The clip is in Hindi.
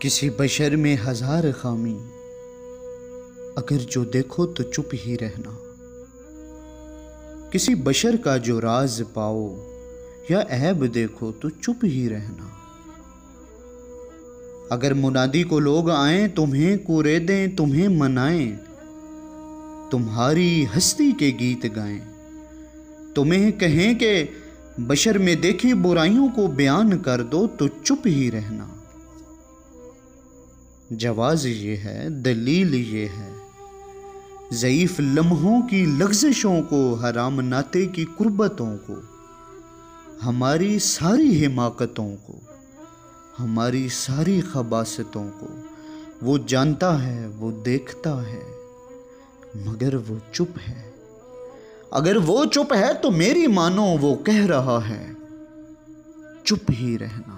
किसी बशर में हजार खामी, अगर जो देखो तो चुप ही रहना। किसी बशर का जो राज पाओ या ऐब देखो तो चुप ही रहना। अगर मुनादी को लोग आएं, तुम्हें कुरेदें, तुम्हें मनाएं, तुम्हारी हस्ती के गीत गाएं, तुम्हें कहें कि बशर में देखी बुराइयों को बयान कर दो तो चुप ही रहना। जवाज ये है, दलील ये है, ज़ईफ़ लम्हों की लग़्ज़िशों को, हराम नाते की कुर्बतों को, हमारी सारी हिमाकतों को, हमारी सारी खबासतों को वो जानता है, वो देखता है, मगर वो चुप है। अगर वो चुप है तो मेरी मानो वो कह रहा है, चुप ही रहना।